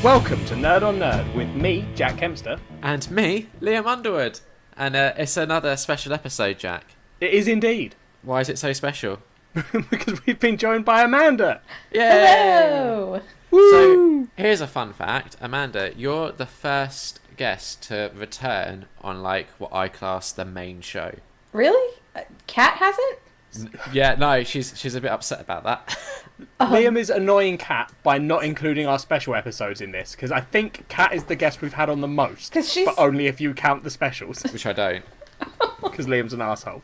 Welcome to Nerd on Nerd with me, Jack Kempster. And me, Liam Underwood. And it's another special episode, Jack. It is indeed. Why is it so special? Because we've been joined by Amanda. Yay! Hello! Woo! So, here's a fun fact. Amanda, you're the first guest to return on, like, what I class the main show. Really? Kat hasn't? Yeah, no, she's a bit upset about that. Liam is annoying Kat by not including our special episodes in this, because I think Kat is the guest we've had on the most, 'Cause she's- but only if you count the specials, Which I don't. because Liam's an arsehole.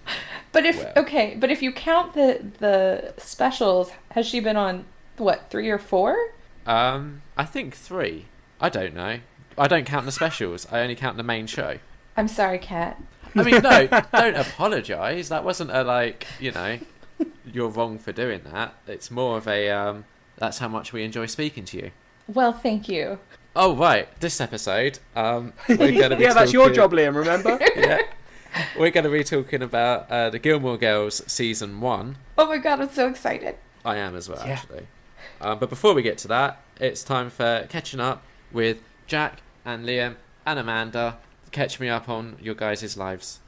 But if Well. okay, but if you count the specials, has she been on what, 3 or 4? I think 3. I don't know. I don't count the specials. I only count the main show. I'm sorry, Kat. I mean, no, don't apologise. That wasn't a, like, you know, you're wrong for doing that. It's more of a, that's how much we enjoy speaking to you. Well, thank you. Oh, right. This episode, we're going to be Yeah, that's your job, Liam, remember? Yeah. We're going to be talking about the Gilmore Girls Season 1. Oh my god, I'm so excited. I am as well, Yeah. actually. But before we get to that, it's time for catching up with Jack and Liam and Amanda. Catch me up on your guys' lives.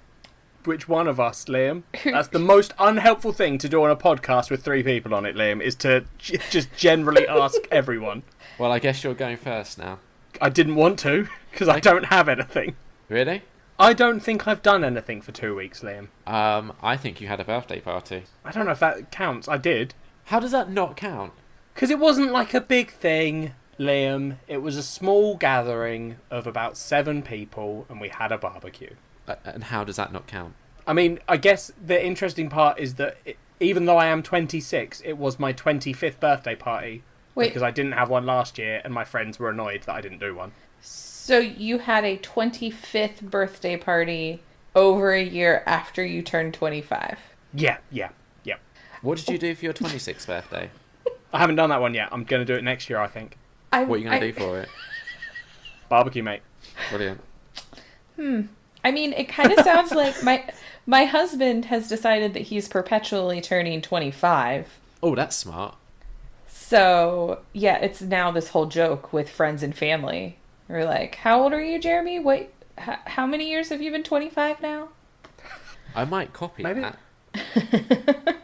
Which one of us, Liam? That's the most unhelpful thing to do on a podcast with 3 people on it, Liam, is to just generally ask everyone. Well, I guess you're going first now. I didn't want to, because I don't have anything. Really? I don't think I've done anything for 2 weeks, Liam. I think you had a birthday party. I don't know if that counts. I did. How does that not count? Because it wasn't like a big thing, Liam. It was a small gathering of about 7 people, and we had a barbecue. And how does that not count? I mean, I guess the interesting part is that even though I am 26, it was my 25th birthday party. Wait. Because I didn't have one last year, and my friends were annoyed that I didn't do one. So you had a 25th birthday party over a year after you turned 25. Yeah. What did you do for your 26th birthday? I haven't done that one yet. I'm going to do it next year, I think. What are you going to do for it? Barbecue, mate. Brilliant. I mean, it kind of sounds like my husband has decided that he's perpetually turning 25. Oh, that's smart. So, yeah, it's now this whole joke with friends and family. We're like, how old are you, Jeremy? Wait, how many years have you been 25 now? I might copy Maybe. that.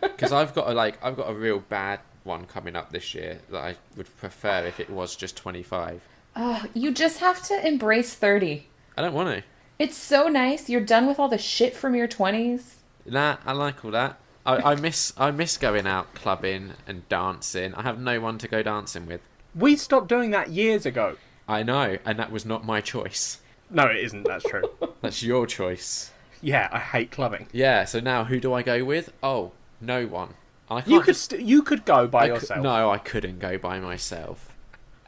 Because I've got a real bad one coming up this year that I would prefer if it was just 25. Oh, you just have to embrace 30. I don't want to. It's so nice. You're done with all the shit from your 20s. Nah, I like all that. I miss going out clubbing and dancing. I have no one to go dancing with. We stopped doing that years ago. I know, and that was not my choice. No, it isn't. That's true. That's your choice. Yeah, I hate clubbing. Yeah, so now who do I go with? Oh, no one. I can't You could go by yourself. No, I couldn't go by myself.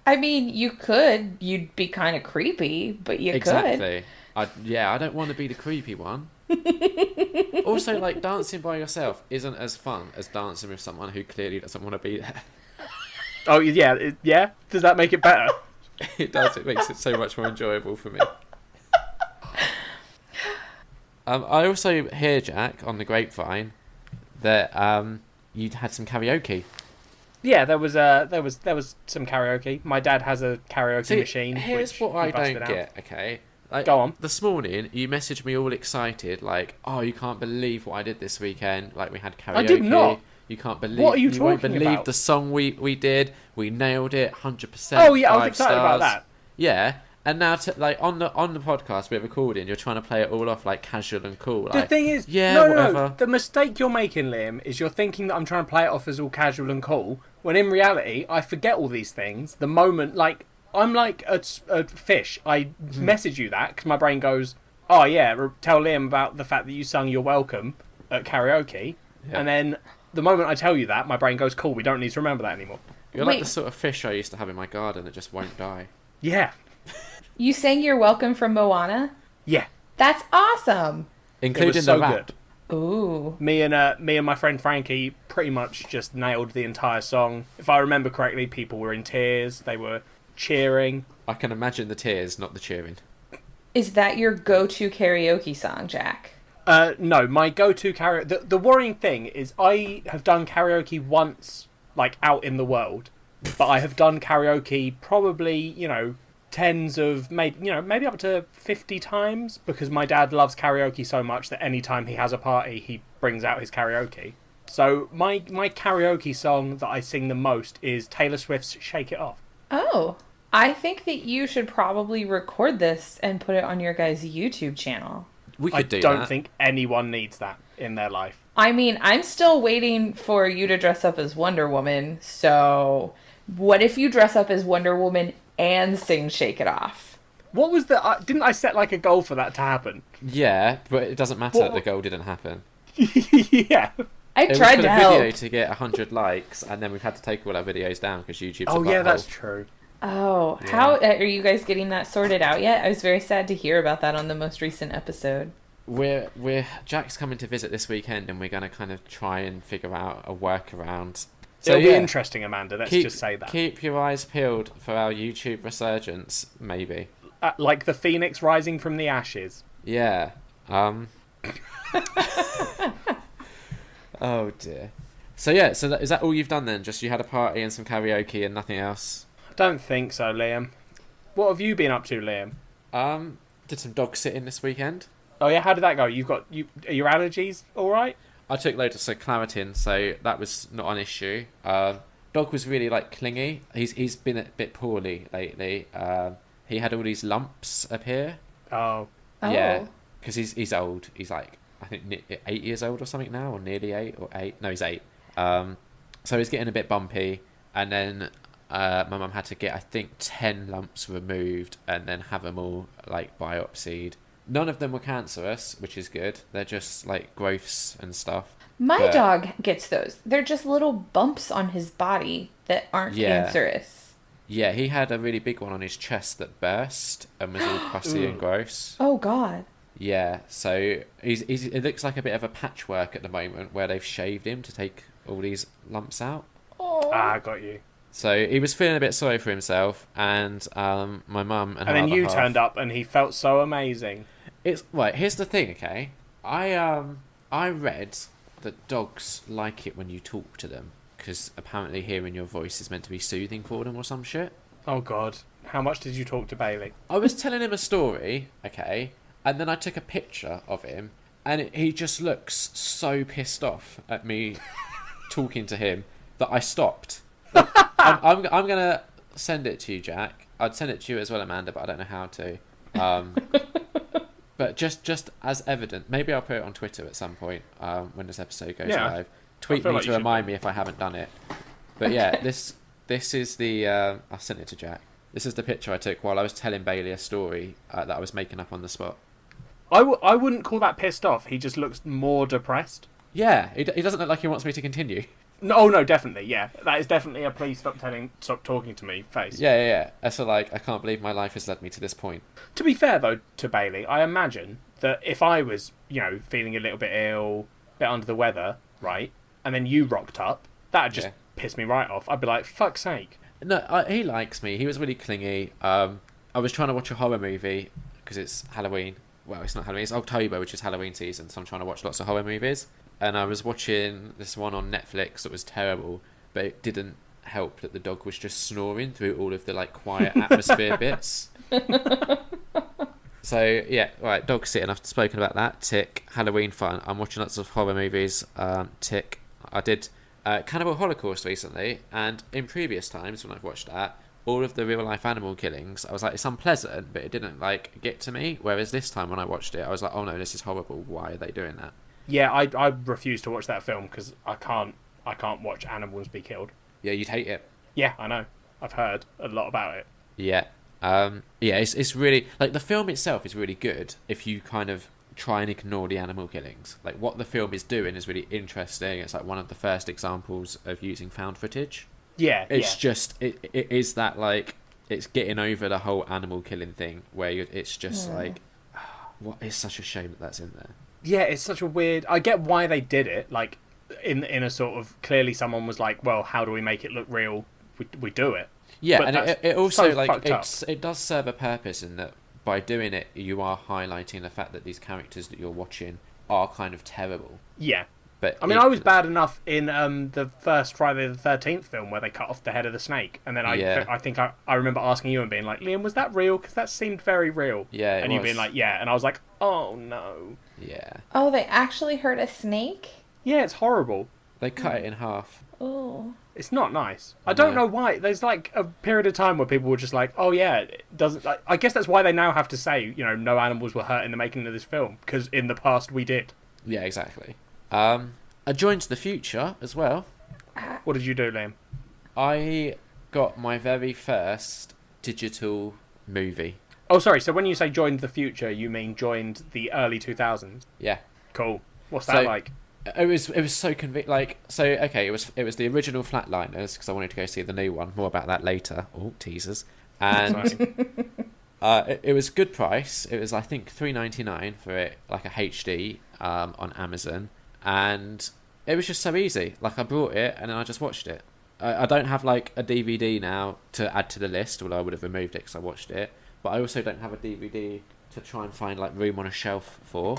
I mean, you could. You'd be kind of creepy, but you could. Exactly. I don't want to be the creepy one. Also, like, dancing by yourself isn't as fun as dancing with someone who clearly doesn't want to be there. Oh, yeah. Yeah? Does that make it better? It does. It makes it so much more enjoyable for me. I also hear, Jack, on the grapevine, that you'd had some karaoke. Yeah, there was some karaoke. My dad has a karaoke machine. Here's which what he I busted don't out. get, okay? Like, Go on. This morning, you messaged me all excited, like, oh, you can't believe what I did this weekend. Like, we had karaoke. I did not. You can't believe. What are you won't talking believe about? the song we did. We nailed it, 100%. Oh yeah, I was 5 excited about stars. that. Yeah, and now like on the podcast we're recording, you're trying to play it all off like casual and cool. The Like, thing is, yeah, no. whatever. The mistake you're making, Liam, is you're thinking that I'm trying to play it off as all casual and cool, when in reality, I forget all these things the moment, like, I'm like a fish. I message you that because my brain goes, oh yeah, tell Liam about the fact that you sung You're Welcome at karaoke, Yeah. and then the moment I tell you that, my brain goes, cool, we don't need to remember that anymore. You're like Wait. the sort of fish I used to have in my garden that just won't die. Yeah. You sang You're Welcome from Moana? Yeah. That's awesome. Including It was so the rap. good. Ooh. Me and my friend Frankie pretty much just nailed the entire song. If I remember correctly, people were in tears. They were cheering. I can imagine the tears, not the cheering. Is that your go-to karaoke song, Jack? No, my go-to karaoke... The worrying thing is I have done karaoke once, like, out in the world. but I have done karaoke probably, tens of maybe up to 50 times, because my dad loves karaoke so much that anytime he has a party, he brings out his karaoke. So my karaoke song that I sing the most is Taylor Swift's Shake It Off. Oh, I think that you should probably record this and put it on your guys' YouTube channel. We could do I that. don't think anyone needs that in their life. I mean, I'm still waiting for you to dress up as Wonder Woman, so what if you dress up as Wonder Woman and sing Shake It Off? What was the... didn't I set like a goal for that to happen? Yeah, but it doesn't matter that the goal didn't happen. Yeah. I It tried was for to the help. video to get 100 likes, and then we've had to take all our videos down because YouTube's a Oh, yeah, butthole. that's true. Oh, Yeah. how are you guys getting that sorted out yet? I was very sad to hear about that on the most recent episode. We're Jack's coming to visit this weekend, and we're going to kind of try and figure out a workaround. So It'll be yeah, interesting, Amanda. Let's just say that. Keep your eyes peeled for our YouTube resurgence, maybe. Like the phoenix rising from the ashes. Yeah. Oh dear. So yeah, is that all you've done then? Just you had a party and some karaoke and nothing else? I don't think so, Liam. What have you been up to, Liam? Did some dog sitting this weekend. Oh yeah, how did that go? Are your allergies all right? I took loads of Claritin, so that was not an issue. Dog was really like clingy. He's been a bit poorly lately. He had all these lumps appear. Oh. Yeah, because he's old. He's like, I think 8 years old or something now, or nearly 8 or 8. No, he's 8. So he's getting a bit bumpy, and then my mum had to get, I think, 10 lumps removed and then have them all like biopsied. None of them were cancerous, which is good. They're just like growths and stuff. My dog gets those. They're just little bumps on his body that aren't cancerous. Yeah, he had a really big one on his chest that burst and was all crusty and gross. Oh, God. Yeah, so it looks like a bit of a patchwork at the moment where they've shaved him to take all these lumps out. Oh. Got you. So he was feeling a bit sorry for himself, and my mum and then you turned up, and he felt so amazing. It's right. Here's the thing, okay? I read that dogs like it when you talk to them because apparently hearing your voice is meant to be soothing for them or some shit. Oh God, how much did you talk to Bailey? I was telling him a story, okay, and then I took a picture of him, and he just looks so pissed off at me talking to him that I stopped. I'm gonna send it to you, Jack. I'd send it to you as well, Amanda, but I don't know how to. But just as evident, maybe I'll put it on Twitter at some point when this episode goes live. Tweet me like to remind me if I haven't done it. But yeah, this is the I'll send it to Jack. This is the picture I took while I was telling Bailey a story that I was making up on the spot. I wouldn't call that pissed off. He just looks more depressed. Yeah, he doesn't look like he wants me to continue. No, definitely, yeah. That is definitely a please stop talking to me face. Yeah. So like, I can't believe my life has led me to this point. To be fair, though, to Bailey, I imagine that if I was, feeling a little bit ill, a bit under the weather, right, and then you rocked up, that'd just piss me right off. I'd be like, fuck's sake. No, he likes me. He was really clingy. I was trying to watch a horror movie because it's Halloween. Well, it's not Halloween. It's October, which is Halloween season, so I'm trying to watch lots of horror movies. And I was watching this one on Netflix that was terrible, but it didn't help that the dog was just snoring through all of the like quiet atmosphere bits. So yeah, right, dog sitting. I've spoken about that. Tick. Halloween fun. I'm watching lots of horror movies. Tick. I did Cannibal Holocaust recently, and in previous times when I've watched that, all of the real life animal killings, I was like, it's unpleasant, but it didn't like get to me. Whereas this time when I watched it, I was like, oh no, this is horrible. Why are they doing that? Yeah, I refuse to watch that film because I can't watch animals be killed. Yeah, you'd hate it. Yeah, I know. I've heard a lot about it. Yeah. It's really like the film itself is really good if you kind of try and ignore the animal killings. Like what the film is doing is really interesting. It's like one of the first examples of using found footage. Yeah, it's just it is that like it's getting over the whole animal killing thing where it's just like what it's such a shame that that's in there. Yeah, it's such a weird... I get why they did it, like, in a sort of... Clearly someone was like, well, how do we make it look real? We do it. Yeah, but and it also, so like, it does serve a purpose in that by doing it, you are highlighting the fact that these characters that you're watching are kind of terrible. Yeah. But I mean, I was bad enough in the first Friday the 13th film where they cut off the head of the snake, and then I think I remember asking you and being like, Liam, was that real? Because that seemed very real. Yeah, and you being like, yeah, and I was like, oh no. Yeah. Oh, they actually hurt a snake? Yeah, it's horrible. They cut it in half. Oh. It's not nice. I don't know why. There's like a period of time where people were just like, oh yeah, it doesn't. Like, I guess that's why they now have to say, you know, no animals were hurt in the making of this film, because in the past we did. Yeah, exactly. I joined the future as well. What did you do, Liam? I got my very first digital movie. Oh, sorry. So when you say joined the future, you mean joined the early 2000s? Yeah. Cool. What's that like? It was so okay. It was the original Flatliners because I wanted to go see the new one. More about that later. Oh, teasers. And it was good price. It was I think $3.99 for it, like a HD on Amazon, and it was just so easy. Like I bought it and then I just watched it. I don't have like a DVD now to add to the list, although I would have removed it because I watched it. But I also don't have a DVD to try and find like room on a shelf for.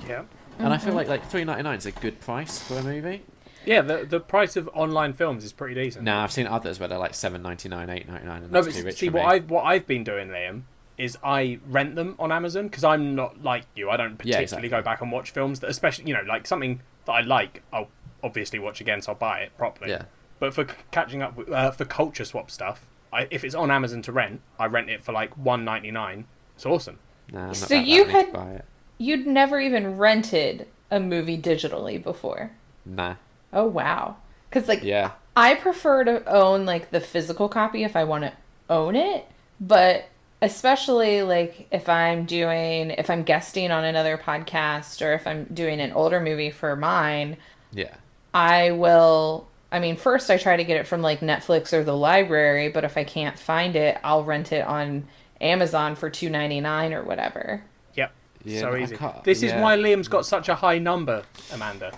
Yeah. And I feel like $3.99 is a good price for a movie. Yeah, the price of online films is pretty decent. No, I've seen others where they're like $7.99, $8.99, and No, that's but too rich see, for me. what I've been doing, Liam, is I rent them on Amazon because I'm not like you. I don't particularly go back and watch films that, especially, you know, like something that I like, I'll obviously watch again, so I'll buy it properly. Yeah. But for catching up with, for culture swap stuff, if it's on Amazon to rent, I rent it for like $1.99. It's awesome. Nah, I'm not So that bad. you I need to buy it. you'd never even rented a movie digitally before? Nah. Oh, wow. Because, like, Yeah. I prefer to own, like, the physical copy if I want to own it, but especially, like, if I'm guesting on another podcast or if I'm doing an older movie for mine, Yeah. first I try to get it from, like, Netflix or the library, but if I can't find it, I'll rent it on Amazon for $2.99 or whatever. Yep. Yeah, So I easy. can't- This is yeah. why Liam's got such a high number, Amanda.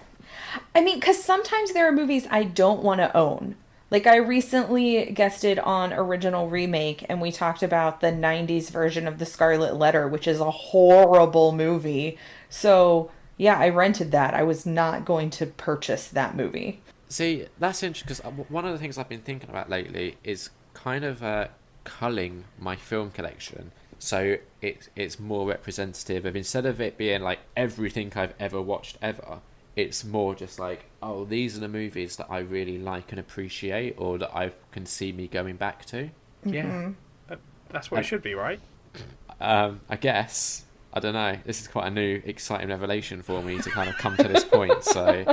I mean, because sometimes there are movies I don't want to own. Like, I recently guested on Original Remake, and we talked about the 90s version of The Scarlet Letter, which is a horrible movie. So, yeah, I rented that. I was not going to purchase that movie. See, that's interesting because one of the things I've been thinking about lately is kind of culling my film collection. So it's more representative of, instead of it being like everything I've ever watched ever, it's more just like, oh, these are the movies that I really like and appreciate, or that I can see me going back to. Yeah. That's what it should be, right? I guess. I don't know. This is quite a new, exciting revelation for me to kind of come to this point. So,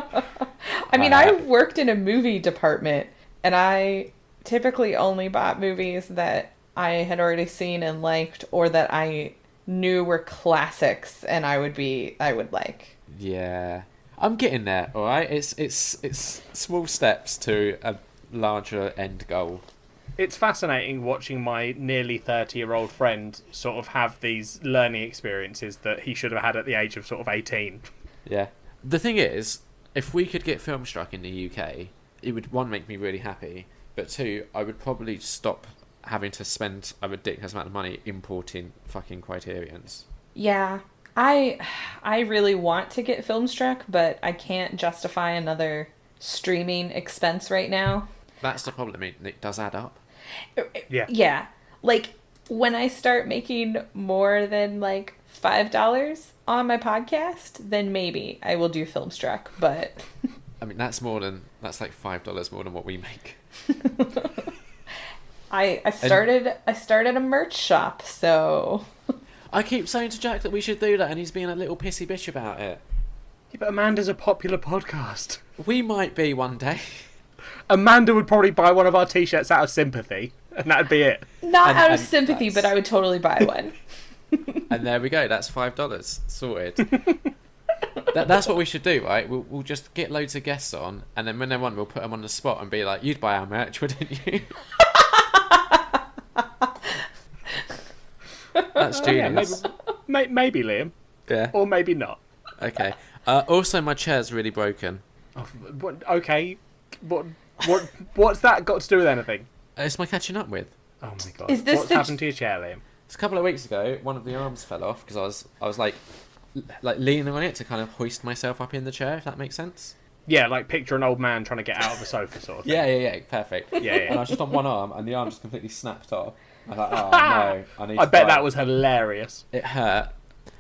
I mean, I worked in a movie department, and I typically only bought movies that I had already seen and liked, or that I knew were classics, and I would like. yeah, I'm getting there. All right, it's small steps to a larger end goal. It's fascinating watching my nearly 30-year-old friend sort of have these learning experiences that he should have had at the age of sort of 18. Yeah. The thing is, if we could get Filmstruck in the UK, it would, one, make me really happy, but two, I would probably stop having to spend a ridiculous amount of money importing fucking Criterions. Yeah, I really want to get Filmstruck, but I can't justify another streaming expense right now. That's the problem. It does add up. Yeah. Yeah. Like, when I start making more than, like, $5 on my podcast, then maybe I will do Filmstruck, but... I mean, that's like $5 more than what we make. I started a merch shop, so... I keep saying to Jack that we should do that, and he's being a little pissy bitch about it. Yeah, but Amanda's a popular podcast. We might be one day. Amanda would probably buy one of our t-shirts out of sympathy, and that'd be it. Not out of sympathy, but I would totally buy one. And there we go. That's $5 sorted. That's what we should do, right? We'll just get loads of guests on, and then when they're on, we'll put them on the spot and be like, "You'd buy our merch, wouldn't you?" That's genius. Yeah, maybe Liam. Yeah. Or maybe not. Okay. Also, my chair's really broken. Oh, okay. What's that got to do with anything? It's my catching up with. Oh my god. Is this What's the happened to your chair, Liam? It's a couple of weeks ago. One of the arms fell off because I was like like leaning on it to kind of hoist myself up in the chair, if that makes sense. Yeah, like picture an old man trying to get out of a sofa sort of thing. Yeah, perfect. Yeah. And I was just on one arm, and the arm just completely snapped off. I was like, oh no, I need. I bet that was hilarious. It hurt.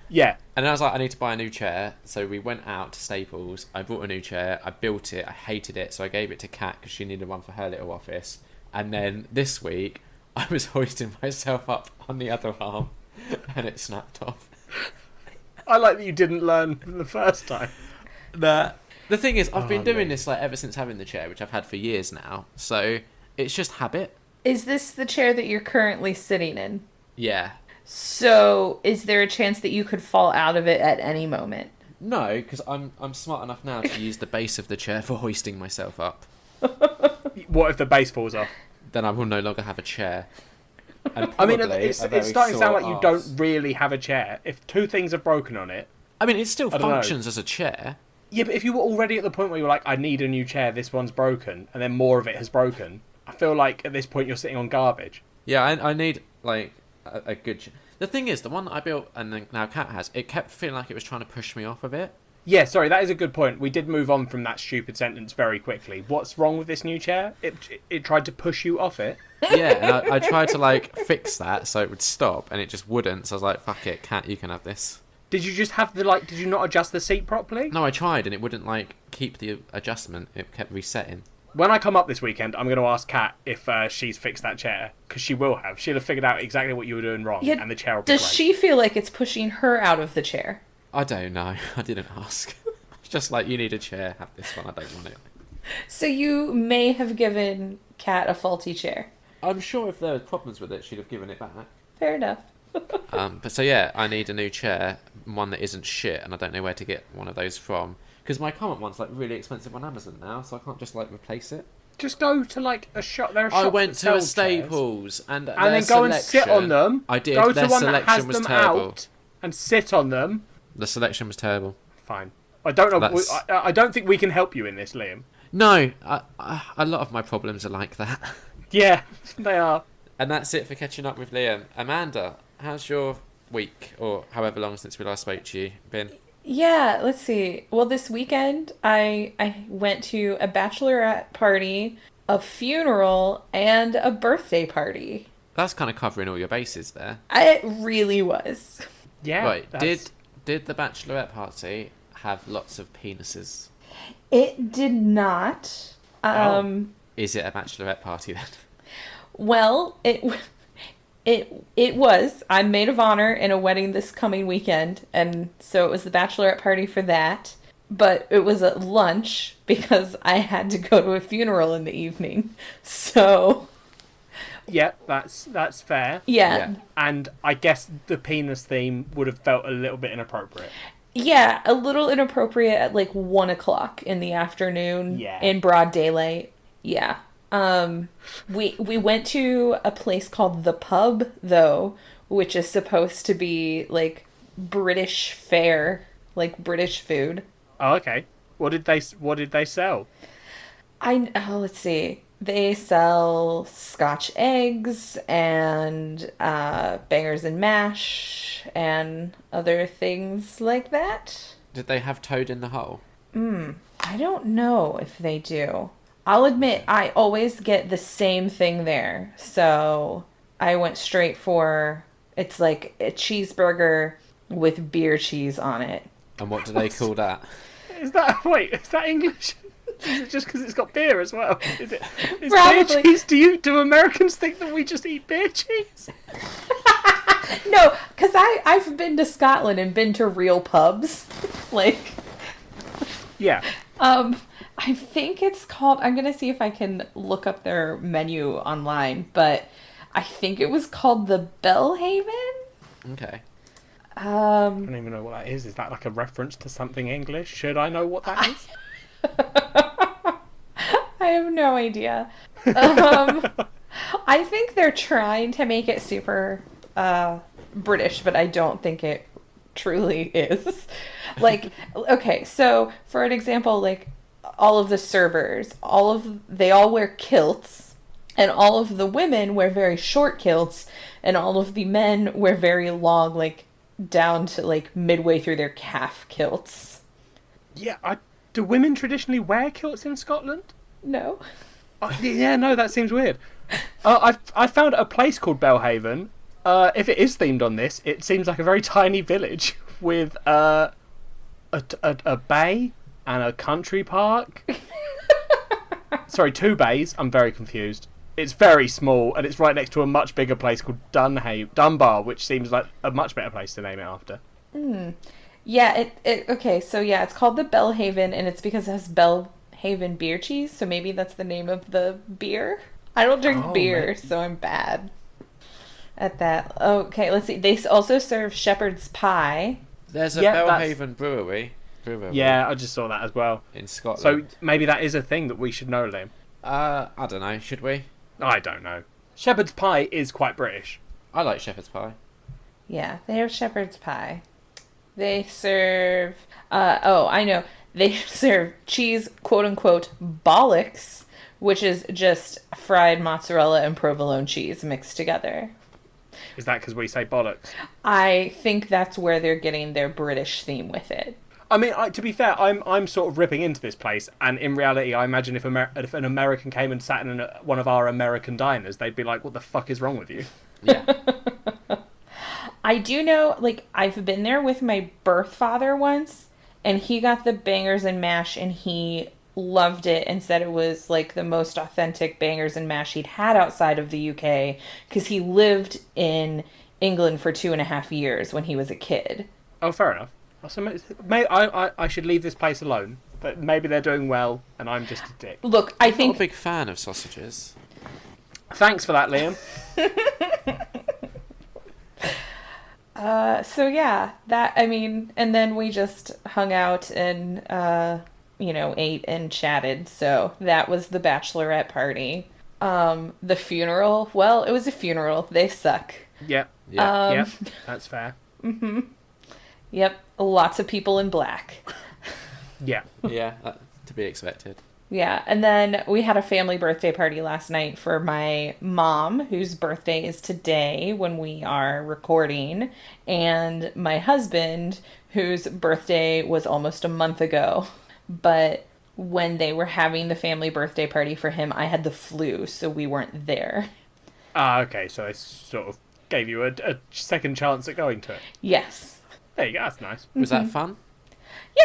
Yeah. And then I was like, I need to buy a new chair. So we went out to Staples. I bought a new chair. I built it. I hated it, so I gave it to Kat because she needed one for her little office. And then this week, I was hoisting myself up on the other arm, and it snapped off. I like that you didn't learn from the first time. The thing is, I've been doing this like ever since having the chair, which I've had for years now. So it's just habit. Is this the chair that you're currently sitting in? Yeah. So is there a chance that you could fall out of it at any moment? No, because I'm smart enough now to use the base of the chair for hoisting myself up. What if the base falls off? Then I will no longer have a chair. And I mean, probably it's a very starting to sound sore like you arse. don't really have a chair. If two things are broken on it... I mean, it still I don't know. functions as a chair. Yeah, but if you were already at the point where you're like, I need a new chair, this one's broken, and then more of it has broken, I feel like at this point you're sitting on garbage. Yeah, I need, like, a good chair. The thing is, the one that I built and then now Kat has, it kept feeling like it was trying to push me off of it. Yeah, sorry, that is a good point. We did move on from that stupid sentence very quickly. What's wrong with this new chair? It tried to push you off it. Yeah, and I tried to, like, fix that so it would stop, and it just wouldn't. So I was like, fuck it, Kat, you can have this. Did you just have did you not adjust the seat properly? No, I tried, and it wouldn't, like, keep the adjustment. It kept resetting. When I come up this weekend, I'm going to ask Kat if she's fixed that chair, because she will have. She'll have figured out exactly what you were doing wrong, and the chair will be Does great. she feel like it's pushing her out of the chair? I don't know. I didn't ask. It's just like, you need a chair, have this one, I don't want it. So you may have given Kat a faulty chair. I'm sure if there were problems with it, she'd have given it back. Fair enough. But so yeah, I need a new chair, one that isn't shit, and I don't know where to get one of those from. Because my current one's like really expensive on Amazon now, so I can't just like replace it. Just go to like a shop. There are shops I went that to sell a Staples chairs, and then go and sit on them. I did. Go Their to one that selection has was them terrible. out and sit on them. The selection was terrible. Fine. I don't know. That's- I don't think we can help you in this, Liam. No, a lot of my problems are like that. Yeah, they are. And that's it for catching up with Liam. Amanda, how's your week, or however long since we last spoke to you, been? Yeah, let's see. Well, this weekend I went to a bachelorette party, a funeral, and a birthday party. That's kind of covering all your bases there. It really was. Yeah. Right, that's- did the bachelorette party have lots of penises? It did not. Is it a bachelorette party then? Well, it was. I'm maid of honor in a wedding this coming weekend, and so it was the bachelorette party for that. But it was at lunch because I had to go to a funeral in the evening. So Yeah, that's fair. yeah. And I guess the penis theme would have felt a little bit inappropriate. Yeah, a little inappropriate at like 1:00 in the afternoon. Yeah. In broad daylight. Yeah. We went to a place called The Pub though, which is supposed to be like British fare, like British food. Oh, okay. What did they sell? Let's see. They sell Scotch eggs and bangers and mash and other things like that. Did they have Toad in the Hole? I don't know if they do. I'll admit, I always get the same thing there. So I went straight for, it's like a cheeseburger with beer cheese on it. And what do they call that? Is that English? Is it just because it's got beer as well? Is Probably. beer cheese? Do Americans think that we just eat beer cheese? No, because I've been to Scotland and been to real pubs. Like, Yeah. I think it's called, I'm going to see if I can look up their menu online, but I think it was called the Bellhaven. Okay. I don't even know what that is. Is that like a reference to something English? Should I know what that is? I have no idea. I think they're trying to make it super British, but I don't think it truly is. Like, okay, so for an example, like all of the servers, they all wear kilts, and all of the women wear very short kilts, and all of the men wear very long, like down to like midway through their calf kilts. Yeah, do women traditionally wear kilts in Scotland? No. Yeah, no, that seems weird. I found a place called Belhaven. If it is themed on this, it seems like a very tiny village with a bay and a country park. Sorry, 2 bays. I'm very confused. It's very small, and it's right next to a much bigger place called Dunbar, which seems like a much better place to name it after. Yeah, okay, so yeah, it's called the Belhaven, and it's because it has Belhaven beer cheese, so maybe that's the name of the beer. I don't drink beer, so I'm bad at that. Okay, let's see. They also serve shepherd's pie. There's a Belhaven brewery. Yeah, I just saw that as well. In Scotland. So maybe that is a thing that we should know, Liam. I don't know. Should we? I don't know. Shepherd's pie is quite British. I like shepherd's pie. Yeah, they have shepherd's pie. They serve... I know. They serve cheese, quote-unquote, bollocks, which is just fried mozzarella and provolone cheese mixed together. Is that because we say bollocks? I think that's where they're getting their British theme with it. I mean, to be fair, I'm sort of ripping into this place, and in reality, I imagine if an American came and sat in one of our American diners, they'd be like, "What the fuck is wrong with you?" Yeah. I do know, like, I've been there with my birth father once, and he got the bangers and mash, and he loved it and said it was, like, the most authentic bangers and mash he'd had outside of the UK, because he lived in England for 2.5 years when he was a kid. Oh, fair enough. So I should leave this place alone, but maybe they're doing well, and I'm just a dick. Look, I think... I'm not a big fan of sausages. Thanks for that, Liam. So yeah, and then we just hung out and, ate and chatted. So that was the bachelorette party. The funeral, well, it was a funeral. They suck. Yeah. Yeah. Yep. That's fair. Mm-hmm. Yep. Lots of people in black. Yeah. Yeah, to be expected. Yeah, and then we had a family birthday party last night for my mom, whose birthday is today when we are recording, and my husband, whose birthday was almost a month ago. But when they were having the family birthday party for him, I had the flu, so we weren't there. Okay, so they sort of gave you a second chance at going to it. Yes. There you go, that's nice. Was that fun?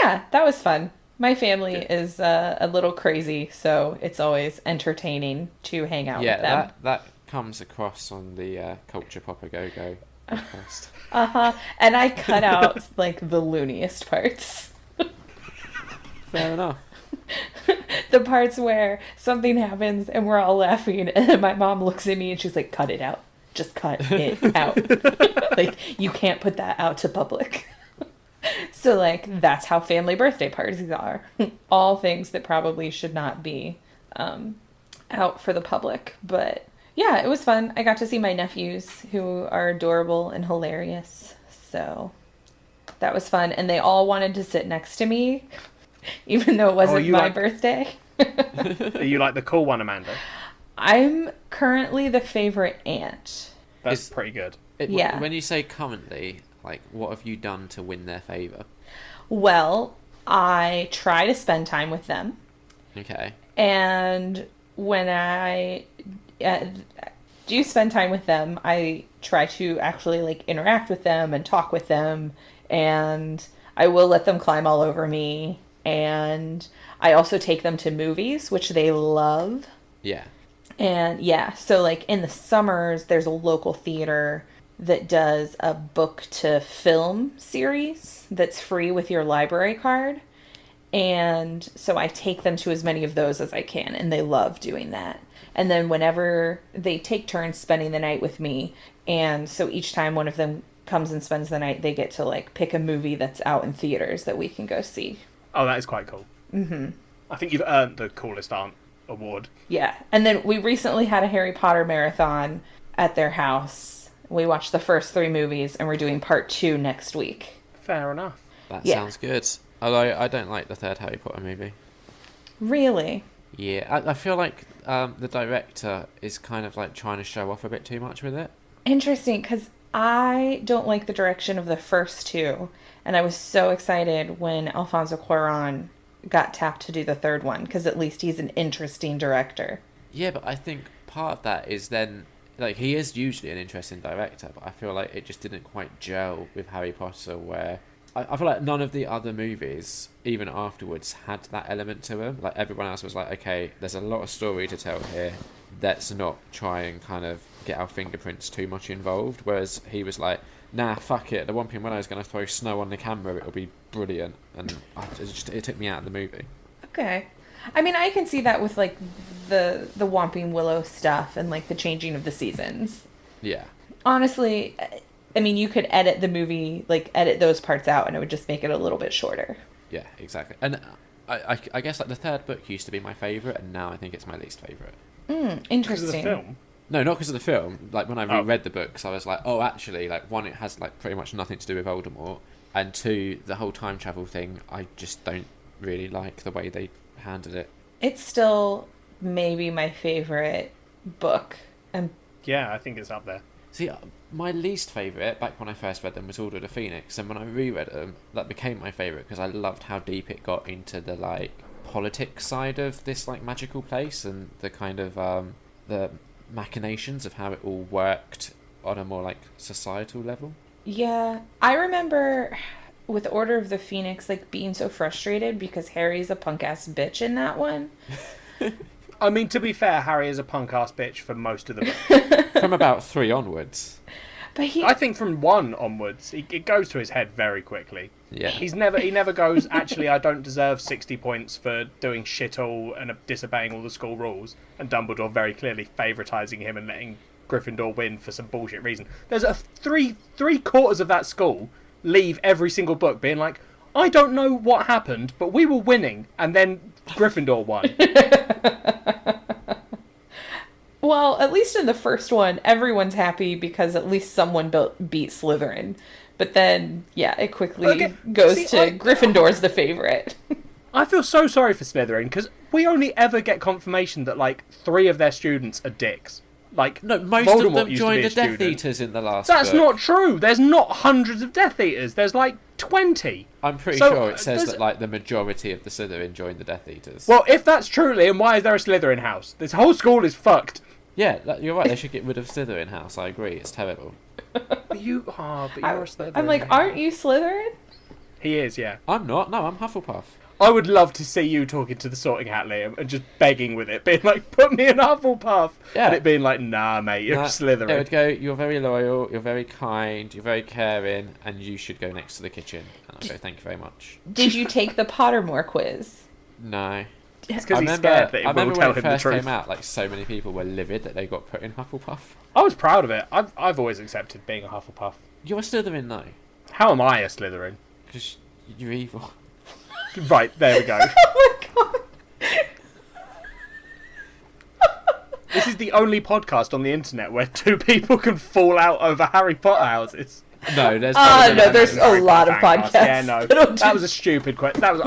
Yeah, that was fun. My family is a little crazy, so it's always entertaining to hang out with them. Yeah, that comes across on the Culture Popper Go-Go podcast. Uh-huh. And I cut out, like, the looniest parts. Fair enough. The parts where something happens and we're all laughing, and then my mom looks at me and she's like, cut it out. Just cut it out. Like, you can't put that out to public. So, like, that's how family birthday parties are. All things that probably should not be out for the public. But, yeah, it was fun. I got to see my nephews, who are adorable and hilarious. So, that was fun. And they all wanted to sit next to me, even though it wasn't my birthday. Are you like the cool one, Amanda? I'm currently the favorite aunt. That's pretty good. Yeah. When you say currently, like, what have you done to win their favour? Well, I try to spend time with them. Okay. And when I do spend time with them, I try to actually, like, interact with them and talk with them. And I will let them climb all over me. And I also take them to movies, which they love. Yeah. And yeah, so like in the summers, there's a local theater that does a book to film series that's free with your library card. And so I take them to as many of those as I can, and they love doing that. And then whenever they take turns spending the night with me, and so each time one of them comes and spends the night, they get to like pick a movie that's out in theaters that we can go see. Oh, that is quite cool. Mm-hmm. I think you've earned the coolest aunt award. Yeah. And then we recently had a Harry Potter marathon at their house. We watched the first 3 movies, and we're doing part 2 next week. Fair enough. That sounds good. Although I don't like the third Harry Potter movie. Really? Yeah, I feel like the director is kind of like trying to show off a bit too much with it. Interesting, because I don't like the direction of the first two, and I was so excited when Alfonso Cuarón got tapped to do the third one, because at least he's an interesting director. Yeah, but I think part of that is then, like, he is usually an interesting director, but I feel like it just didn't quite gel with Harry Potter, where I feel like none of the other movies, even afterwards, had that element to them. Like, everyone else was like, okay, there's a lot of story to tell here. Let's not try and kind of get our fingerprints too much involved. Whereas he was like, nah, fuck it. The Whomping Willow's going to throw snow on the camera. It'll be brilliant. And it took me out of the movie. Okay. I mean, I can see that with, like, the Whomping Willow stuff and, like, the changing of the seasons. Yeah. Honestly, I mean, you could edit the movie, like, edit those parts out, and it would just make it a little bit shorter. Yeah, exactly. And I guess, like, the third book used to be my favourite, and now I think it's my least favourite. Interesting. Because of the film? No, not because of the film. Like, when I reread the books, I was like, oh, actually, like, one, it has, like, pretty much nothing to do with Voldemort, and two, the whole time travel thing, I just don't really like the way they handled it. It's still maybe my favorite book. And Yeah, I think it's up there. See, my least favourite, back when I first read them, was Order of the Phoenix, and when I reread them, that became my favourite, because I loved how deep it got into the, like, politics side of this, like, magical place, and the kind of, the machinations of how it all worked on a more, like, societal level. yeah, I remember with Order of the Phoenix, like, being so frustrated because Harry's a punk-ass bitch in that one. I mean, to be fair, Harry is a punk-ass bitch for most of the book. From about 3 onwards. But I think from 1 onwards, it goes to his head very quickly. Yeah. He never goes, actually, I don't deserve 60 points for doing shit all and disobeying all the school rules. And Dumbledore very clearly favouritising him and letting Gryffindor win for some bullshit reason. There's three quarters of that school leave every single book being like, I don't know what happened, but we were winning, and then Gryffindor won. Well, at least in the first one, everyone's happy because at least someone beat Slytherin. But then, yeah, it quickly goes to Gryffindor's the favorite. I feel so sorry for Slytherin, because we only ever get confirmation that, like, 3 of their students are dicks. Like, No, most Voldemort of them used to joined be the a Death student. Eaters in the last That's book. not true. There's not hundreds of Death Eaters. There's, like, 20. I'm pretty So, sure it says there's- that, like, the majority of the Slytherin joined the Death Eaters. Well, if that's true, Liam, why is there a Slytherin house? This whole school is fucked. Yeah, you're right, they should get rid of Slytherin House, I agree, it's terrible. But you're a Slytherin. I'm like, aren't you Slytherin? He is, yeah. I'm not, no, I'm Hufflepuff. I would love to see you talking to the Sorting Hat, Liam, and just begging with it, being like, put me in Hufflepuff. Yeah. And it being like, nah, mate, you're Slytherin. It would go, you're very loyal, you're very kind, you're very caring, and you should go next to the kitchen. And I'll go, thank you very much. Did you take the Pottermore quiz? No. It's because he's scared that I it will remember tell when it him the first truth. came out, like, so many people were livid that they got put in Hufflepuff. I was proud of it. I've always accepted being a Hufflepuff. You're a Slytherin, though, How am I a Slytherin? because you're evil. Right, there we go. Oh my god. This is the only podcast on the internet where 2 people can fall out over Harry Potter houses. No, there's No, there's Harry a lot of Potter podcasts. Yeah, no, that'll do- that was a stupid question. I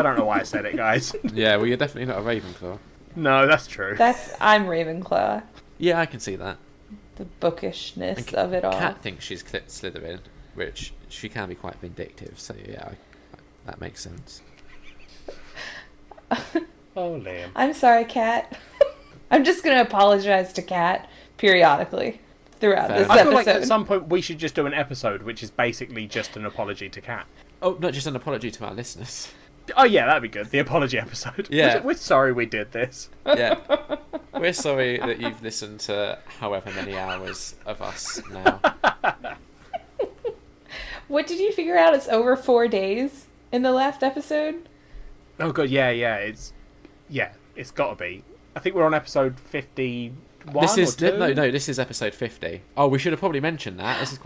don't know why I said it, guys. Yeah, well, you're definitely not a Ravenclaw. No, that's true. I'm Ravenclaw. Yeah, I can see that. The bookishness of it all. Kat thinks she's Slytherin, which she can be quite vindictive, so yeah, that makes sense. Oh, Liam. I'm sorry, Kat. I'm just gonna apologize to Kat periodically throughout Fair this enough. I feel like episode. at some point we should just do an episode which is basically just an apology to Kat. Oh, not just an apology to our listeners. Oh yeah, that'd be good. The apology episode. Yeah. We're sorry we did this. Yeah. We're sorry that you've listened to however many hours of us now. What did you figure out? It's over 4 days in the last episode? Oh god, yeah, it's got to be. I think we're on episode 51 This is or 2. no, this is episode 50. Oh, we should have probably mentioned that. This is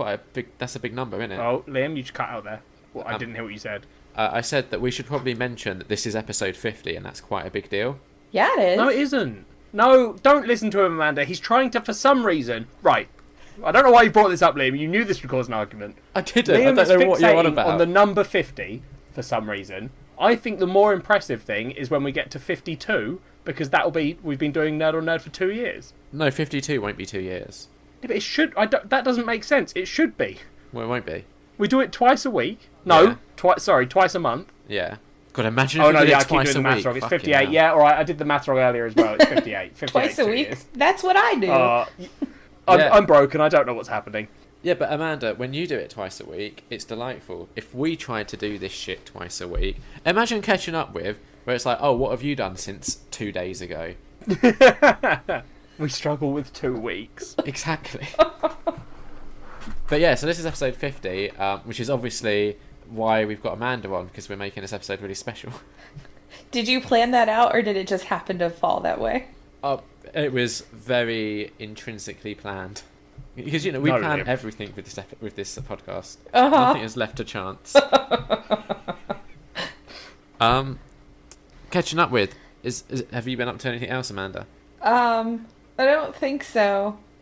that's a big number, isn't it? Oh, Liam, you just cut out there. Well, I didn't hear what you said. I said that we should probably mention that this is episode 50, and that's quite a big deal. Yeah, it is. No, it isn't. No, don't listen to him, Amanda. He's trying to, for some reason... Right. I don't know why you brought this up, Liam. You knew this would cause an argument. I didn't. Liam I is don't know what you're on fixating about. on the number 50 for some reason. I think the more impressive thing is when we get to 52, because that'll be... We've been doing Nerd on Nerd for 2 years. No, 52 won't be 2 years. Yeah, but it should. That doesn't make sense. It should be. Well, it won't be. We do it twice a week. No, Yeah. twice a month. Yeah. God, imagine Oh if no, we did yeah, it I keep doing twice the a maths week. wrong. It's Fucking 58. hell. Yeah, all right. I did the maths wrong earlier as well. It's 58. 58 Twice a 2 week. years. That's what I do. Yeah. I'm broken. I don't know what's happening. Yeah, but Amanda, when you do it twice a week, it's delightful. If we tried to do this shit twice a week, imagine catching up with, where it's like, oh, what have you done since 2 days ago? We struggle with 2 weeks. Exactly. But yeah, so this is episode 50, which is obviously why we've got Amanda on, because we're making this episode really special. Did you plan that out, or did it just happen to fall that way? It was very intrinsically planned. Because, we No, plan Liam. everything with this podcast. Uh-huh. Nothing is left to chance. Catching up with, have you been up to anything else, Amanda? I don't think so.